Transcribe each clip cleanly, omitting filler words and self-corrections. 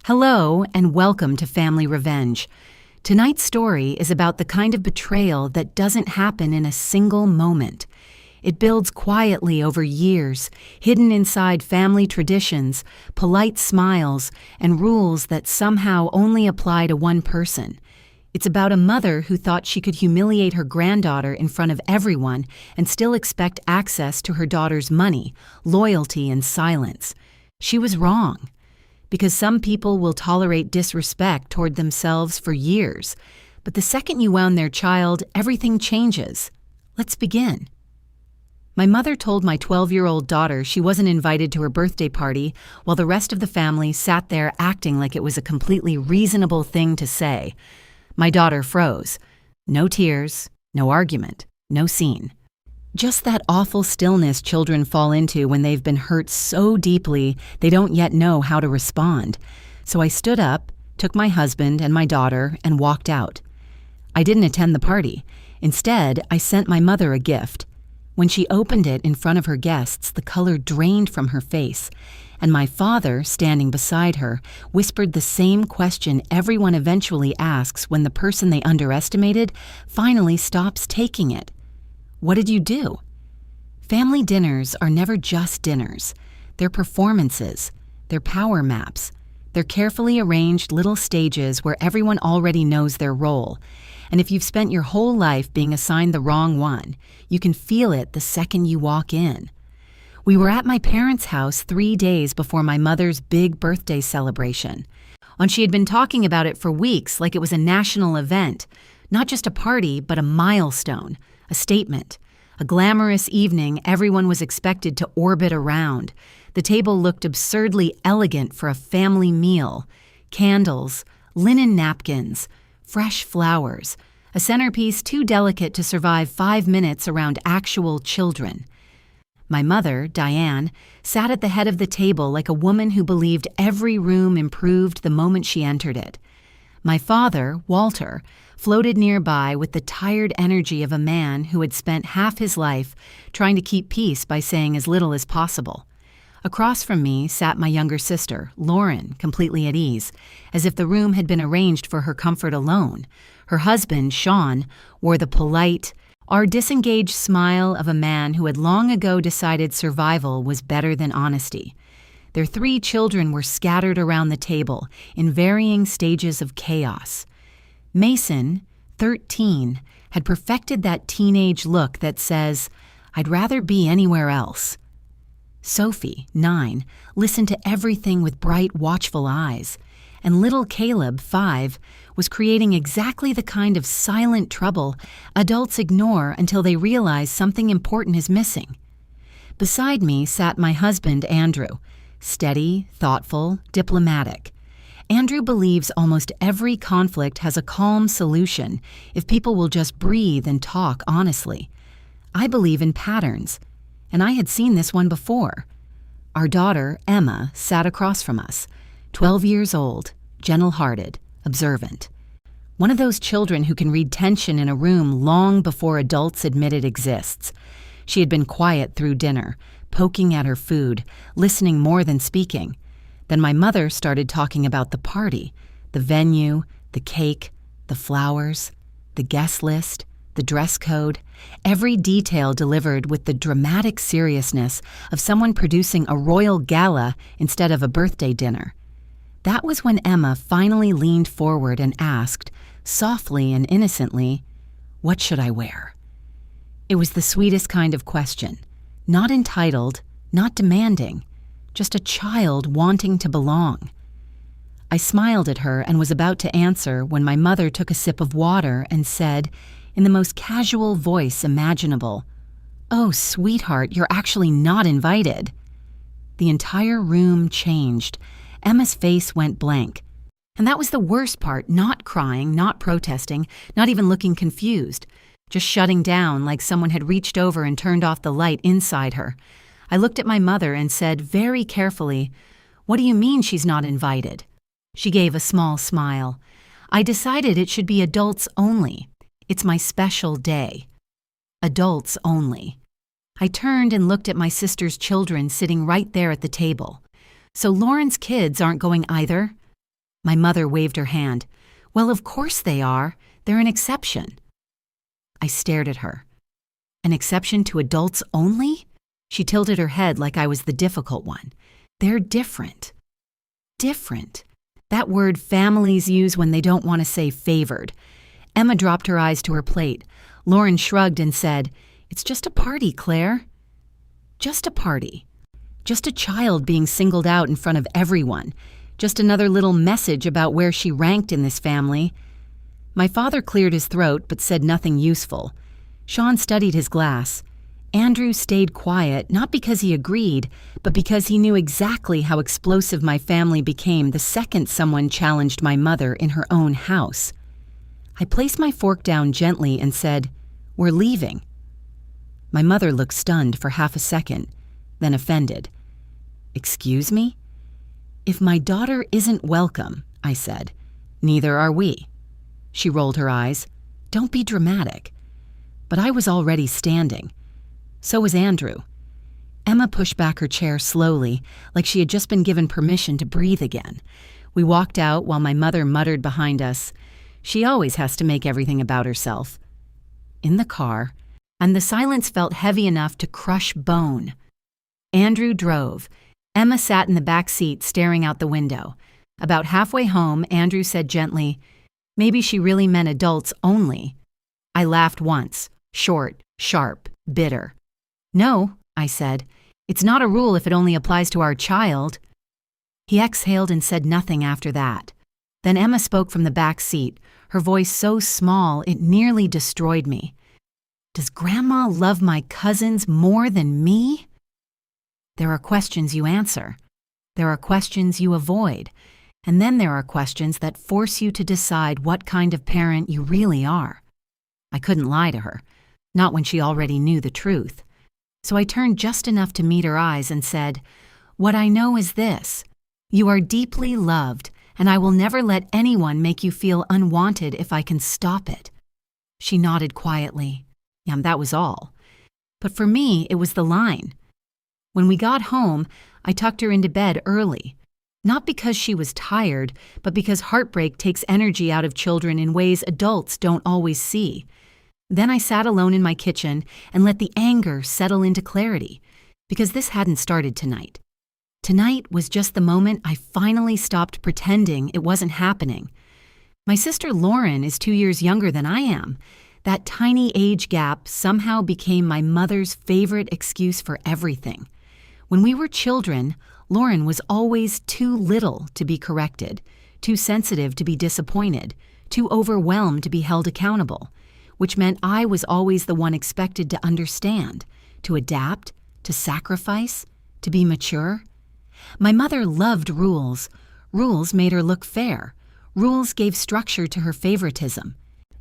Hello, and welcome to Family Revenge. Tonight's story is about the kind of betrayal that doesn't happen in a single moment. It builds quietly over years, hidden inside family traditions, polite smiles, and rules that somehow only apply to one person. It's about a mother who thought she could humiliate her granddaughter in front of everyone and still expect access to her daughter's money, loyalty, and silence. She was wrong. Because some people will tolerate disrespect toward themselves for years. But the second you wound their child, everything changes. Let's begin. My mother told my 12-year-old daughter she wasn't invited to her birthday party, while the rest of the family sat there acting like it was a completely reasonable thing to say. My daughter froze. No tears, no argument, no scene. Just that awful stillness children fall into when they've been hurt so deeply they don't yet know how to respond. So I stood up, took my husband and my daughter, and walked out. I didn't attend the party. Instead, I sent my mother a gift. When she opened it in front of her guests, the color drained from her face, and my father, standing beside her, whispered the same question everyone eventually asks when the person they underestimated finally stops taking it. What did you do? Family dinners are never just dinners. They're performances. They're power maps. They're carefully arranged little stages where everyone already knows their role. And if you've spent your whole life being assigned the wrong one, you can feel it the second you walk in. We were at my parents' house 3 days before my mother's big birthday celebration. And she had been talking about it for weeks like it was a national event. Not just a party, but a milestone. A statement. A glamorous evening everyone was expected to orbit around. The table looked absurdly elegant for a family meal. Candles, linen napkins, fresh flowers, a centerpiece too delicate to survive 5 minutes around actual children. My mother, Diane, sat at the head of the table like a woman who believed every room improved the moment she entered it. My father, Walter, floated nearby with the tired energy of a man who had spent half his life trying to keep peace by saying as little as possible. Across from me sat my younger sister, Lauren, completely at ease, as if the room had been arranged for her comfort alone. Her husband, Sean, wore the polite, disengaged smile of a man who had long ago decided survival was better than honesty. Their 3 children were scattered around the table in varying stages of chaos. Mason, 13, had perfected that teenage look that says, "I'd rather be anywhere else." Sophie, 9, listened to everything with bright, watchful eyes. And little Caleb, 5, was creating exactly the kind of silent trouble adults ignore until they realize something important is missing. Beside me sat my husband, Andrew, steady, thoughtful, diplomatic. Andrew believes almost every conflict has a calm solution if people will just breathe and talk honestly. I believe in patterns, and I had seen this one before. Our daughter, Emma, sat across from us, 12 years old, gentle-hearted, observant. One of those children who can read tension in a room long before adults admit it exists. She had been quiet through dinner, poking at her food, listening more than speaking. Then my mother started talking about the party, the venue, the cake, the flowers, the guest list, the dress code, every detail delivered with the dramatic seriousness of someone producing a royal gala instead of a birthday dinner. That was when Emma finally leaned forward and asked, softly and innocently, "What should I wear?" It was the sweetest kind of question, not entitled, not demanding, just a child wanting to belong. I smiled at her and was about to answer when my mother took a sip of water and said, in the most casual voice imaginable, "Oh, sweetheart, you're actually not invited." The entire room changed. Emma's face went blank. And that was the worst part, not crying, not protesting, not even looking confused, just shutting down like someone had reached over and turned off the light inside her. I looked at my mother and said very carefully, "What do you mean she's not invited?" She gave a small smile. "I decided it should be adults only. It's my special day." Adults only. I turned and looked at my sister's children sitting right there at the table. "So Lauren's kids aren't going either?" My mother waved her hand. Well, of course they are. They're an exception. I stared at her. An exception to adults only? She tilted her head like I was the difficult one. They're different. Different. That word families use when they don't want to say favored. Emma dropped her eyes to her plate. Lauren shrugged and said, "It's just a party, Claire." Just a party. Just a child being singled out in front of everyone. Just another little message about where she ranked in this family. My father cleared his throat but said nothing useful. Sean studied his glass. Andrew stayed quiet, not because he agreed, but because he knew exactly how explosive my family became the second someone challenged my mother in her own house. I placed my fork down gently and said, "We're leaving." My mother looked stunned for half a second, then offended. "Excuse me?" "If my daughter isn't welcome," I said, "neither are we." She rolled her eyes. "Don't be dramatic." But I was already standing. So was Andrew. Emma pushed back her chair slowly, like she had just been given permission to breathe again. We walked out while my mother muttered behind us, "She always has to make everything about herself." In the car, and the silence felt heavy enough to crush bone. Andrew drove. Emma sat in the back seat staring out the window. About halfway home, Andrew said gently, "Maybe she really meant adults only." I laughed once, short, sharp, bitter. "No," I said, "it's not a rule if it only applies to our child." He exhaled and said nothing after that. Then Emma spoke from the back seat, her voice so small it nearly destroyed me. "Does Grandma love my cousins more than me?" There are questions you answer. There are questions you avoid. And then there are questions that force you to decide what kind of parent you really are. I couldn't lie to her, not when she already knew the truth. So I turned just enough to meet her eyes and said, "What I know is this. You are deeply loved, and I will never let anyone make you feel unwanted if I can stop it." She nodded quietly. Yeah, that was all. But for me, it was the line. When we got home, I tucked her into bed early. Not because she was tired, but because heartbreak takes energy out of children in ways adults don't always see. Then I sat alone in my kitchen and let the anger settle into clarity, because this hadn't started tonight. Tonight was just the moment I finally stopped pretending it wasn't happening. My sister Lauren is 2 years younger than I am. That tiny age gap somehow became my mother's favorite excuse for everything. When we were children, Lauren was always too little to be corrected, too sensitive to be disappointed, too overwhelmed to be held accountable, which meant I was always the one expected to understand, to adapt, to sacrifice, to be mature. My mother loved rules. Rules made her look fair. Rules gave structure to her favoritism.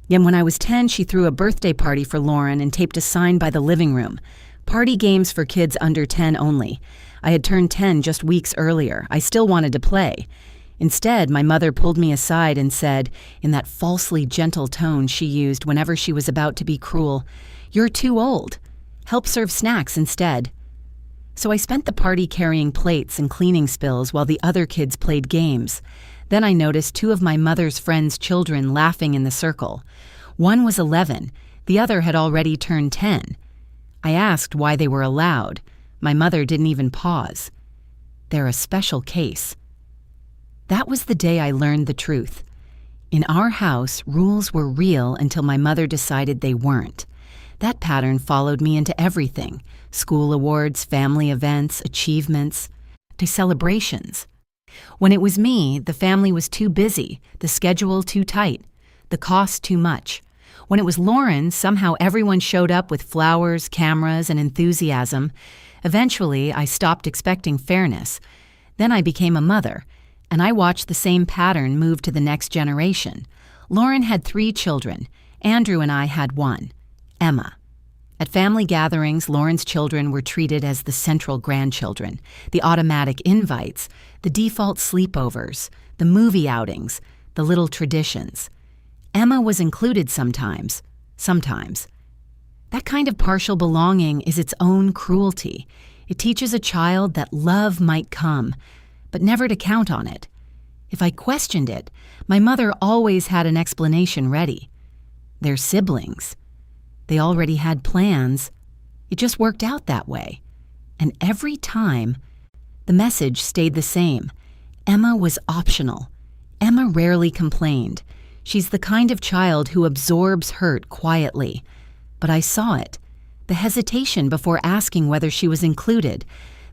Yet when I was 10, she threw a birthday party for Lauren and taped a sign by the living room. "Party games for kids under 10 only." I had turned 10 just weeks earlier. I still wanted to play. Instead, my mother pulled me aside and said, in that falsely gentle tone she used whenever she was about to be cruel, "You're too old. Help serve snacks instead." So I spent the party carrying plates and cleaning spills while the other kids played games. Then I noticed 2 of my mother's friends' children laughing in the circle. One was 11. The other had already turned 10. I asked why they were allowed. My mother didn't even pause. "They're a special case." That was the day I learned the truth. In our house, rules were real until my mother decided they weren't. That pattern followed me into everything: school awards, family events, achievements, to celebrations. When it was me, the family was too busy, the schedule too tight, the cost too much. When it was Lauren, somehow everyone showed up with flowers, cameras, and enthusiasm. Eventually, I stopped expecting fairness. Then I became a mother, and I watched the same pattern move to the next generation. Lauren had 3 children. Andrew and I had 1, Emma. At family gatherings, Lauren's children were treated as the central grandchildren, the automatic invites, the default sleepovers, the movie outings, the little traditions. Emma was included sometimes. That kind of partial belonging is its own cruelty. It teaches a child that love might come, but never to count on it. If I questioned it, my mother always had an explanation ready. They're siblings. They already had plans. It just worked out that way. And every time, the message stayed the same. Emma was optional. Emma rarely complained. She's the kind of child who absorbs hurt quietly. But I saw it. The hesitation before asking whether she was included.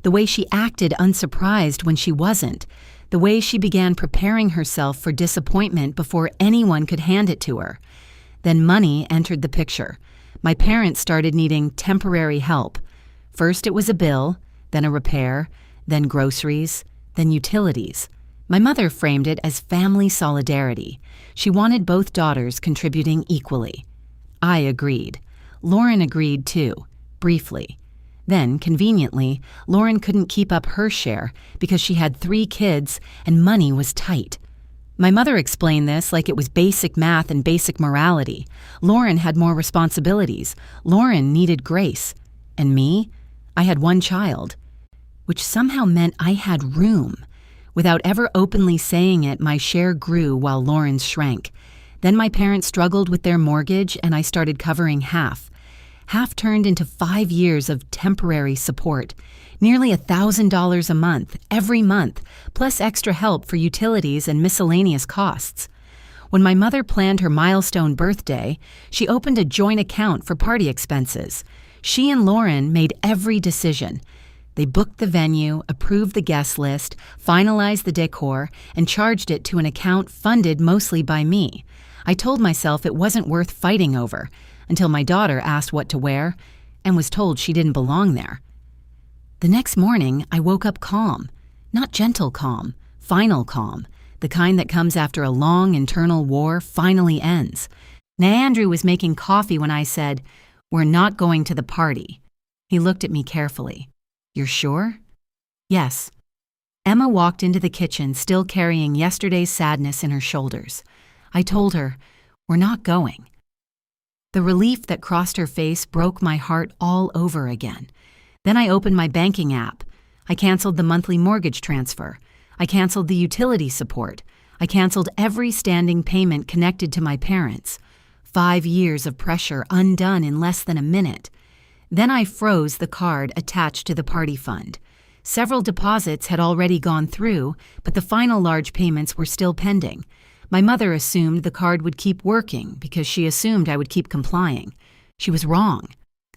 The way she acted unsurprised when she wasn't. The way she began preparing herself for disappointment before anyone could hand it to her. Then money entered the picture. My parents started needing temporary help. First it was a bill, then a repair, then groceries, then utilities. My mother framed it as family solidarity. She wanted both daughters contributing equally. I agreed. Lauren agreed too, briefly. Then, conveniently, Lauren couldn't keep up her share because she had 3 kids and money was tight. My mother explained this like it was basic math and basic morality. Lauren had more responsibilities. Lauren needed grace. And me? I had 1 child, which somehow meant I had room. Without ever openly saying it, my share grew while Lauren's shrank. Then my parents struggled with their mortgage and I started covering half. Half turned into 5 years of temporary support, nearly $1,000 a month, every month, plus extra help for utilities and miscellaneous costs. When my mother planned her milestone birthday, she opened a joint account for party expenses. She and Lauren made every decision. They booked the venue, approved the guest list, finalized the decor, and charged it to an account funded mostly by me. I told myself it wasn't worth fighting over, until my daughter asked what to wear and was told she didn't belong there. The next morning, I woke up calm. Not gentle calm, final calm, the kind that comes after a long internal war finally ends. Now Andrew was making coffee when I said, "We're not going to the party." He looked at me carefully. "You're sure?" "Yes." Emma walked into the kitchen, still carrying yesterday's sadness in her shoulders. I told her, "We're not going." The relief that crossed her face broke my heart all over again. Then I opened my banking app. I canceled the monthly mortgage transfer. I canceled the utility support. I canceled every standing payment connected to my parents. 5 years of pressure undone in less than a minute. Then I froze the card attached to the party fund. Several deposits had already gone through, but the final large payments were still pending. My mother assumed the card would keep working because she assumed I would keep complying. She was wrong.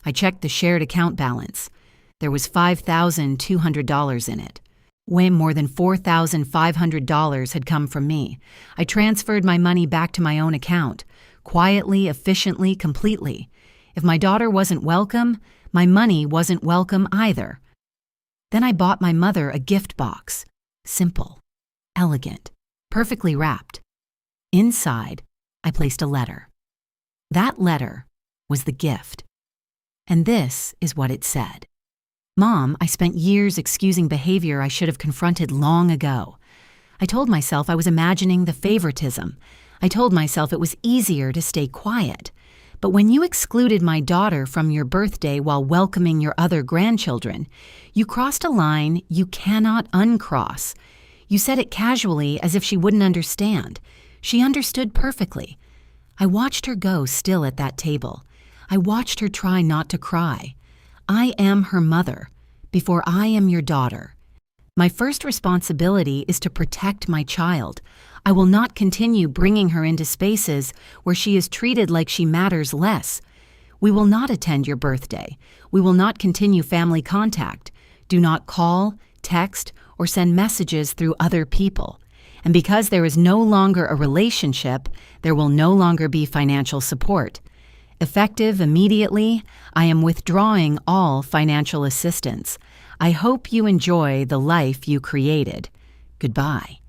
I checked the shared account balance. There was $5,200 in it. Way more than $4,500 had come from me. I transferred my money back to my own account, quietly, efficiently, completely. If my daughter wasn't welcome, my money wasn't welcome either. Then I bought my mother a gift box. Simple, elegant, perfectly wrapped. Inside, I placed a letter. That letter was the gift. And this is what it said. "Mom, I spent years excusing behavior I should have confronted long ago. I told myself I was imagining the favoritism. I told myself it was easier to stay quiet. But when you excluded my daughter from your birthday while welcoming your other grandchildren, you crossed a line you cannot uncross. You said it casually as if she wouldn't understand. She understood perfectly. I watched her go still at that table. I watched her try not to cry. I am her mother, before I am your daughter. My first responsibility is to protect my child. I will not continue bringing her into spaces where she is treated like she matters less. We will not attend your birthday. We will not continue family contact. Do not call, text, or send messages through other people. And because there is no longer a relationship, there will no longer be financial support. Effective immediately, I am withdrawing all financial assistance. I hope you enjoy the life you created. Goodbye."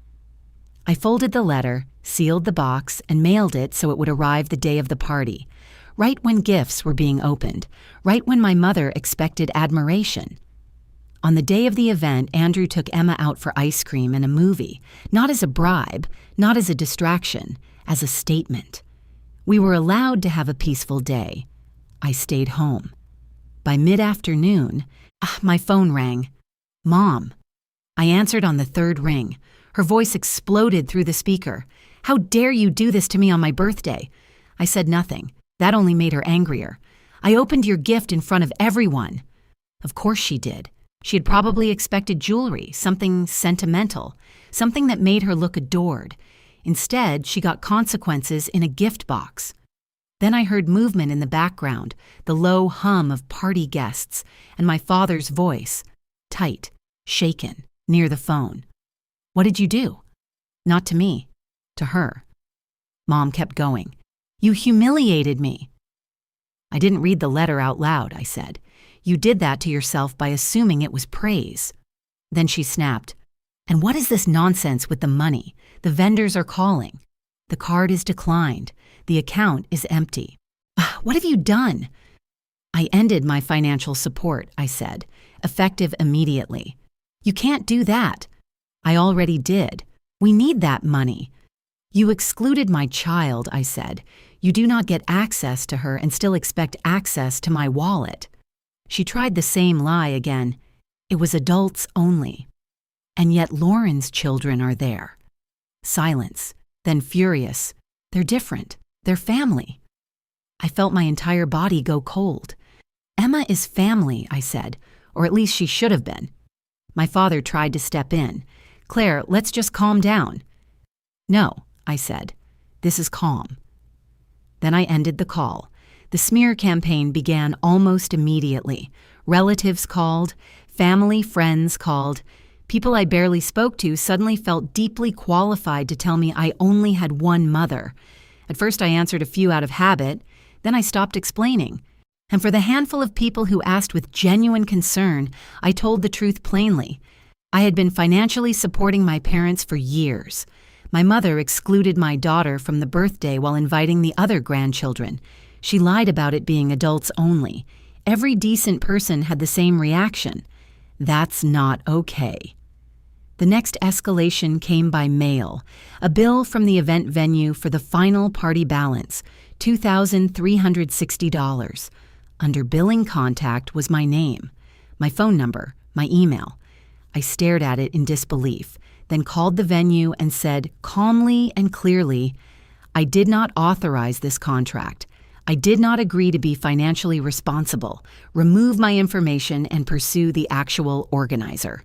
I folded the letter, sealed the box, and mailed it so it would arrive the day of the party, right when gifts were being opened, right when my mother expected admiration. On the day of the event, Andrew took Emma out for ice cream and a movie, not as a bribe, not as a distraction, as a statement. We were allowed to have a peaceful day. I stayed home. By mid-afternoon, my phone rang. "Mom." I answered on the 3rd ring. Her voice exploded through the speaker. "How dare you do this to me on my birthday?" I said nothing. That only made her angrier. "I opened your gift in front of everyone." Of course she did. She had probably expected jewelry, something sentimental, something that made her look adored. Instead, she got consequences in a gift box. Then I heard movement in the background, the low hum of party guests, and my father's voice, tight, shaken, near the phone. "What did you do?" "Not to me, to her." Mom kept going. "You humiliated me." "I didn't read the letter out loud," I said. "You did that to yourself by assuming it was praise." Then she snapped, "And what is this nonsense with the money? The vendors are calling. The card is declined. The account is empty. What have you done?" "I ended my financial support," I said, effective immediately. "You can't do that." "I already did. We need that money." "You excluded my child," I said. "You do not get access to her and still expect access to my wallet." She tried the same lie again. "It was adults only." "And yet Lauren's children are there." Silence, then furious. "They're different. They're family." I felt my entire body go cold. "Emma is family," I said, "or at least she should have been." My father tried to step in. "Claire, let's just calm down." "No," I said. "This is calm." Then I ended the call. The smear campaign began almost immediately. Relatives called, family, friends called. People I barely spoke to suddenly felt deeply qualified to tell me I only had one mother. At first I answered a few out of habit, then I stopped explaining. And for the handful of people who asked with genuine concern, I told the truth plainly. I had been financially supporting my parents for years. My mother excluded my daughter from the birthday while inviting the other grandchildren. She lied about it being adults only. Every decent person had the same reaction. That's not okay. The next escalation came by mail, a bill from the event venue for the final party balance, $2,360. Under billing contact was my name, my phone number, my email. I stared at it in disbelief, then called the venue and said calmly and clearly, "I did not authorize this contract. I did not agree to be financially responsible. Remove my information and pursue the actual organizer."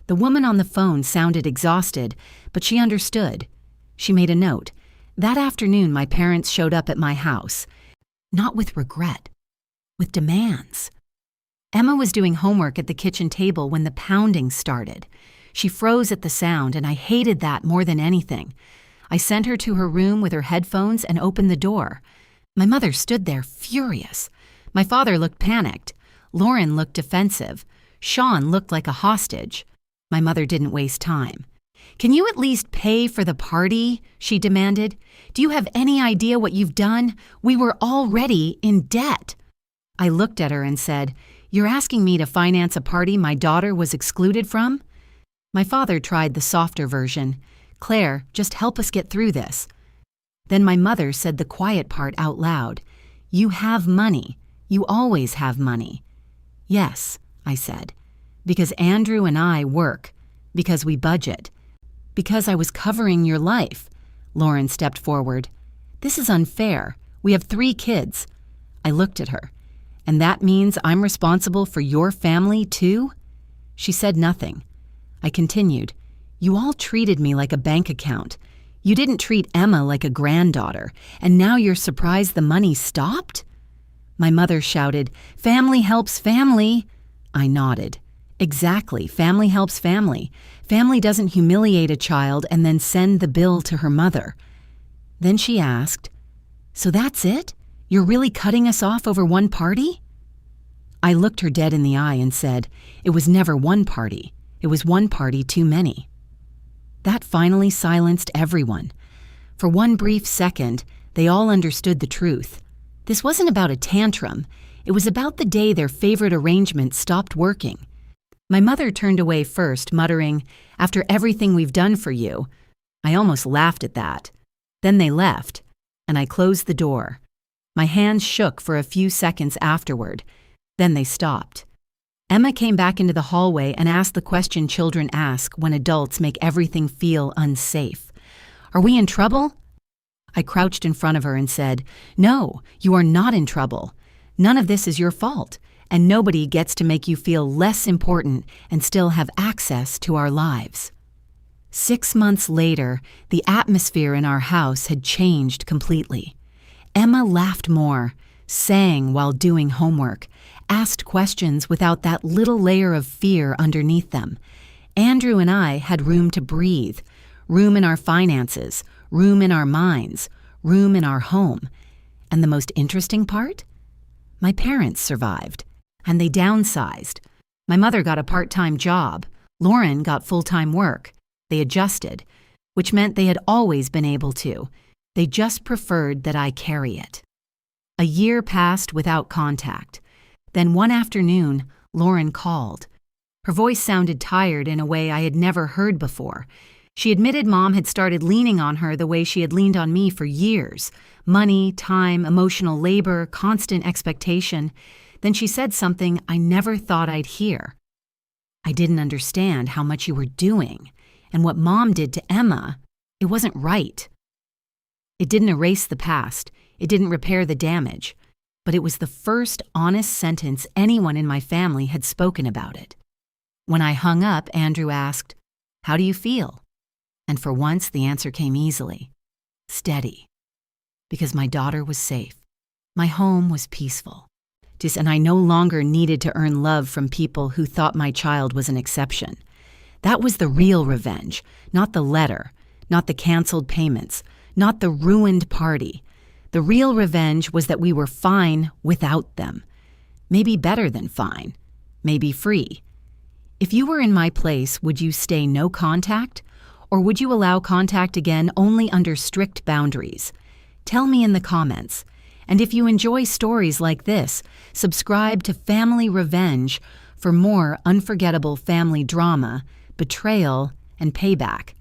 The woman on the phone sounded exhausted, but she understood. She made a note. That afternoon, my parents showed up at my house. Not with regret, with demands. Emma was doing homework at the kitchen table when the pounding started. She froze at the sound, and I hated that more than anything. I sent her to her room with her headphones and opened the door. My mother stood there, furious. My father looked panicked. Lauren looked defensive. Sean looked like a hostage. My mother didn't waste time. "Can you at least pay for the party?" she demanded. "Do you have any idea what you've done? We were already in debt." I looked at her and said, "You're asking me to finance a party my daughter was excluded from?" My father tried the softer version. "Claire, just help us get through this." Then my mother said the quiet part out loud. "You have money. You always have money." "Yes," I said. "Because Andrew and I work. Because we budget. Because I was covering your life." Lauren stepped forward. "This is unfair. We have 3 kids." I looked at her. "And that means I'm responsible for your family too?" She said nothing. I continued. "You all treated me like a bank account. You didn't treat Emma like a granddaughter, and now you're surprised the money stopped?" My mother shouted, "Family helps family." I nodded. "Exactly, family helps family. Family doesn't humiliate a child and then send the bill to her mother." Then she asked, "So that's it? You're really cutting us off over one party?" I looked her dead in the eye and said, "It was never one party. It was one party too many." That finally silenced everyone. For one brief second, they all understood the truth. This wasn't about a tantrum. It was about the day their favorite arrangement stopped working. My mother turned away first, muttering, "After everything we've done for you." I almost laughed at that. Then they left, and I closed the door. My hands shook for a few seconds afterward. Then they stopped. Emma came back into the hallway and asked the question children ask when adults make everything feel unsafe. "Are we in trouble?" I crouched in front of her and said, "No, you are not in trouble. None of this is your fault, and nobody gets to make you feel less important and still have access to our lives." 6 months later, the atmosphere in our house had changed completely. Emma laughed more, sang while doing homework, asked questions without that little layer of fear underneath them. Andrew and I had room to breathe, room in our finances, room in our minds, room in our home. And the most interesting part? My parents survived, and they downsized. My mother got a part-time job. Lauren got full-time work. They adjusted, which meant they had always been able to. They just preferred that I carry it. A year passed without contact. Then one afternoon, Lauren called. Her voice sounded tired in a way I had never heard before. She admitted Mom had started leaning on her the way she had leaned on me for years. Money, time, emotional labor, constant expectation. Then she said something I never thought I'd hear. "I didn't understand how much you were doing, and what Mom did to Emma, it wasn't right." It didn't erase the past. It didn't repair the damage. But it was the first honest sentence anyone in my family had spoken about it. When I hung up, Andrew asked, "How do you feel?" And for once, the answer came easily. Steady. Because my daughter was safe. My home was peaceful. And I no longer needed to earn love from people who thought my child was an exception. That was the real revenge, not the letter, not the canceled payments, not the ruined party. The real revenge was that we were fine without them. Maybe better than fine. Maybe free. If you were in my place, would you stay no contact? Or would you allow contact again only under strict boundaries? Tell me in the comments. And if you enjoy stories like this, subscribe to Family Revenge for more unforgettable family drama, betrayal, and payback.